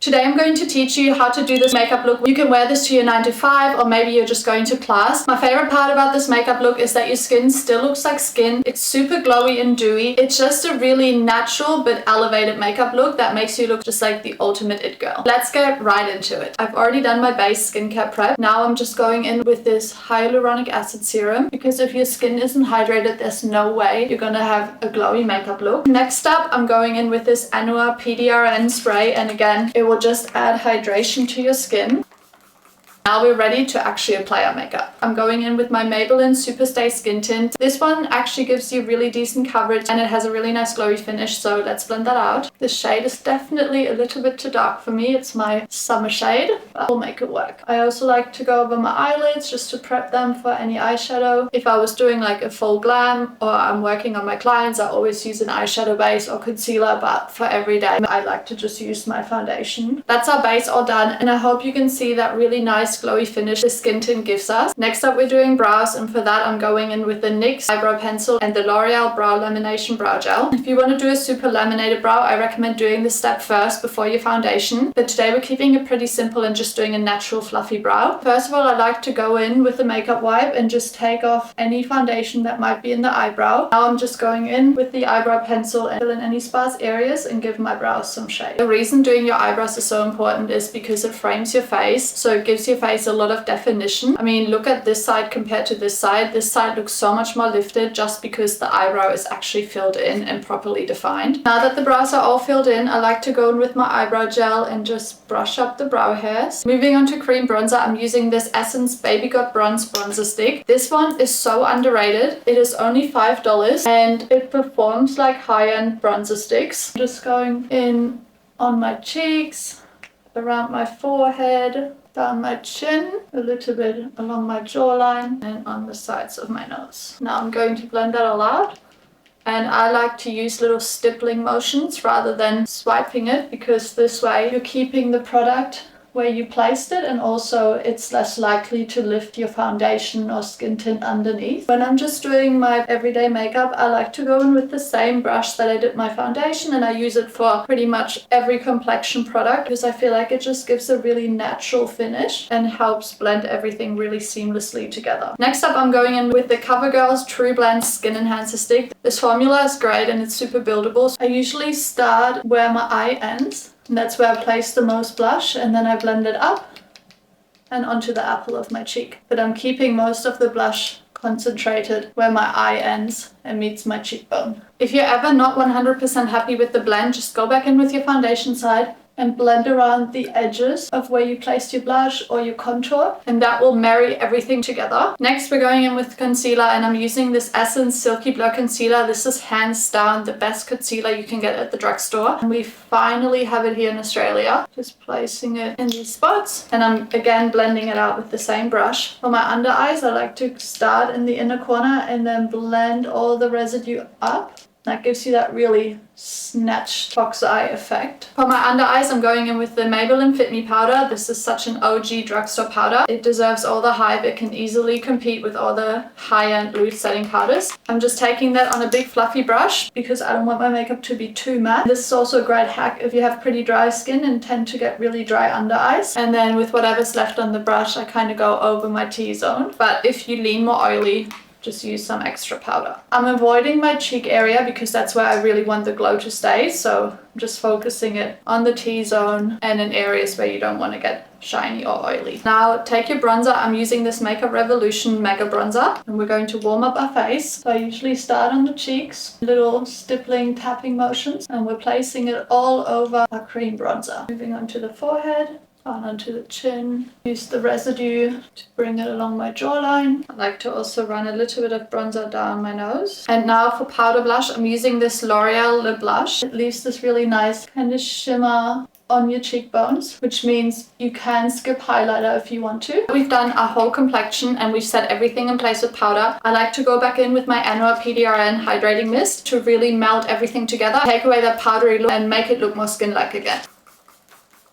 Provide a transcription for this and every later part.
Today I'm going to teach you how to do this makeup look. You can wear this to your 9 to 5 or maybe you're just going to class. My favorite part about this makeup look is that your skin still looks like skin. It's super glowy and dewy. It's just a really natural but elevated makeup look that makes you look just like the ultimate it girl. Let's get right into it. I've already done my base skincare prep. Now I'm just going in with this hyaluronic acid serum because if your skin isn't hydrated, there's no way you're gonna have a glowy makeup look. Next up, I'm going in with this Anua PDRN spray, and again, it will just add hydration to your skin. Now we're ready to actually apply our makeup. I'm going in with my Maybelline Superstay Skin Tint. This one actually gives you really decent coverage and it has a really nice glowy finish, so let's blend that out. This shade is definitely a little bit too dark for me. It's my summer shade, but we'll make it work. I also like to go over my eyelids just to prep them for any eyeshadow. If I was doing like a full glam or I'm working on my clients, I always use an eyeshadow base or concealer, but for every day I like to just use my foundation. That's our base all done, and I hope you can see that really nice glowy finish the skin tint gives us. Next up, we're doing brows, and for that I'm going in with the NYX eyebrow pencil and the L'Oreal Brow Lamination Brow Gel. If you want to do a super laminated brow, I recommend doing this step first before your foundation, but today we're keeping it pretty simple and just doing a natural fluffy brow. First of all, I like to go in with the makeup wipe and just take off any foundation that might be in the eyebrow. Now I'm just going in with the eyebrow pencil and fill in any sparse areas and give my brows some shape. The reason doing your eyebrows is so important is because it frames your face, so it gives your face a lot of definition. I mean, look at this side compared to this side. This side looks so much more lifted just because the eyebrow is actually filled in and properly defined. Now that the brows are all filled in, I like to go in with my eyebrow gel and just brush up the brow hairs. Moving on to cream bronzer, I'm using this Essence Baby Got Bronze bronzer stick. This one is so underrated. It is only $5 and it performs like high-end bronzer sticks. I'm just going in on my cheeks, around my forehead, down my chin, a little bit along my jawline, and on the sides of my nose. Now I'm going to blend that all out. And I like to use little stippling motions rather than swiping it, because this way you're keeping the product where you placed it, and also it's less likely to lift your foundation or skin tint underneath. When I'm just doing my everyday makeup, I like to go in with the same brush that I did my foundation, and I use it for pretty much every complexion product because I feel like it just gives a really natural finish and helps blend everything really seamlessly together. Next up, I'm going in with the Covergirl's True Blend Skin Enhancer Stick. This formula is great and it's super buildable. I usually start where my eye ends, and that's where I place the most blush, and then I blend it up and onto the apple of my cheek. But I'm keeping most of the blush concentrated where my eye ends and meets my cheekbone. If you're ever not 100% happy with the blend, just go back in with your foundation side and blend around the edges of where you placed your blush or your contour, and that will marry everything together. Next, we're going in with concealer, and I'm using this Essence Silky Blur Concealer. This is hands down the best concealer you can get at the drugstore, and we finally have it here in Australia. Just placing it in these spots, and I'm again blending it out with the same brush. For my under eyes, I like to start in the inner corner and then blend all the residue up. That gives you that really snatched fox eye effect. For my under eyes, I'm going in with the Maybelline Fit Me powder. This is such an OG drugstore powder. It deserves all the hype. It can easily compete with all the high-end loose setting powders. I'm just taking that on a big fluffy brush because I don't want my makeup to be too matte. This is also a great hack if you have pretty dry skin and tend to get really dry under eyes. And then with whatever's left on the brush, I kind of go over my T-zone. But if you lean more oily, just use some extra powder. I'm avoiding my cheek area because that's where I really want the glow to stay, so I'm just focusing it on the T-zone and in areas where you don't want to get shiny or oily. Now take your bronzer. I'm using this Makeup Revolution Mega Bronzer, and we're going to warm up our face. So I usually start on the cheeks, little stippling tapping motions, and we're placing it all over our cream bronzer. Moving on to the forehead, on onto the chin. Use the residue to bring it along my jawline. I like to also run a little bit of bronzer down my nose. And now for powder blush, I'm using this L'Oreal lip blush. It leaves this really nice kind of shimmer on your cheekbones, which means you can skip highlighter if you want to. We've done our whole complexion and we've set everything in place with powder. I like to go back in with my Anua PDRN Hydrating Mist to really melt everything together, take away that powdery look and make it look more skin-like again.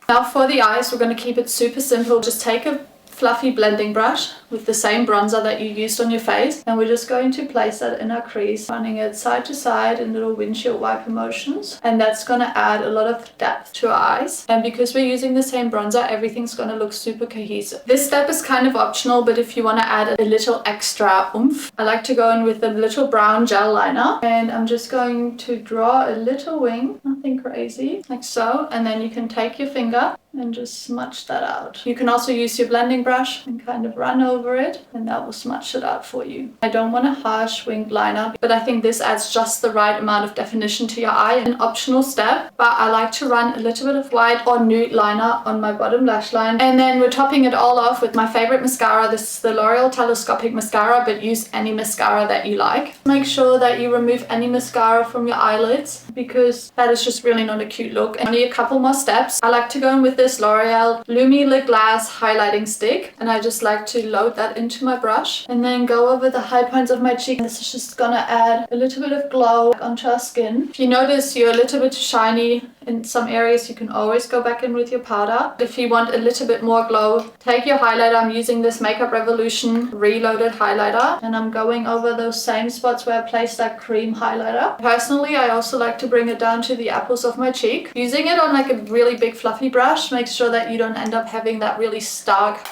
Now for the eyes, we're going to keep it super simple. Just take a fluffy blending brush, with the same bronzer that you used on your face, and we're just going to place that in our crease, running it side to side in little windshield wiper motions, and that's going to add a lot of depth to our eyes. And because we're using the same bronzer, everything's going to look super cohesive. This step is kind of optional, but if you want to add a little extra oomph, I like to go in with a little brown gel liner, and I'm just going to draw a little wing, nothing crazy, like so, and then you can take your finger and just smudge that out. You can also use your blending brush and kind of run over it, and that will smudge it out for you. I don't want a harsh winged liner, but I think this adds just the right amount of definition to your eye. An optional step, but I like to run a little bit of white or nude liner on my bottom lash line, and then we're topping it all off with my favorite mascara. This is the L'Oreal Telescopic mascara, but use any mascara that you like. Make sure that you remove any mascara from your eyelids, because that is just really not a cute look. And only a couple more steps. I like to go in with this L'Oreal Lumi Lip Glass highlighting stick, and I just like to load that into my brush and then go over the high points of my cheek. This is just gonna add a little bit of glow onto our skin. If you notice you're a little bit shiny in some areas, you can always go back in with your powder. If you want a little bit more glow, take your highlighter. I'm using this Makeup Revolution Reloaded highlighter, and I'm going over those same spots where I placed that cream highlighter. Personally, I also like to bring it down to the apples of my cheek. Using it on like a really big fluffy brush, make sure that you don't end up having that really stark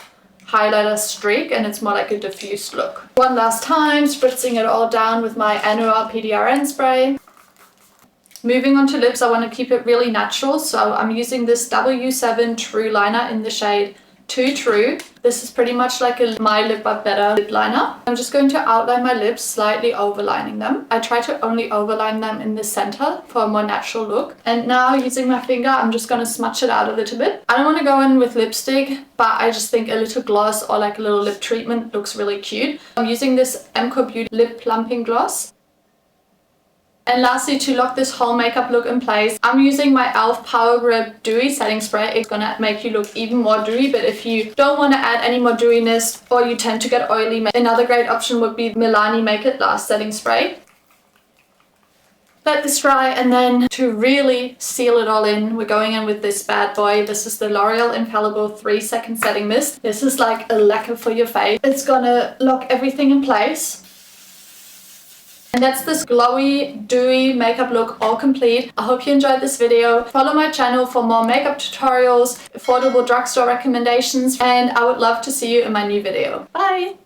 highlighter streak, and it's more like a diffused look. One last time, spritzing it all down with my Anua PDRN spray. Moving on to lips, I want to keep it really natural, so I'm using this W7 True liner in the shade Too True. This is pretty much like a My Lip But Better lip liner. I'm just going to outline my lips, slightly overlining them. I try to only overline them in the center for a more natural look. And now using my finger, I'm just going to smudge it out a little bit. I don't want to go in with lipstick, but I just think a little gloss or like a little lip treatment looks really cute. I'm using this MCO Beauty Lip Plumping Gloss. And lastly, to lock this whole makeup look in place, I'm using my e.l.f. Power Grip Dewy Setting Spray. It's gonna make you look even more dewy, but if you don't want to add any more dewiness or you tend to get oily, another great option would be Milani Make It Last Setting Spray. Let this dry, and then to really seal it all in, we're going in with this bad boy. This is the L'Oreal Infallible 3-Second Setting Mist. This is like a lacquer for your face. It's gonna lock everything in place. And that's this glowy, dewy makeup look all complete. I hope you enjoyed this video. Follow my channel for more makeup tutorials, affordable drugstore recommendations, and I would love to see you in my new video. Bye!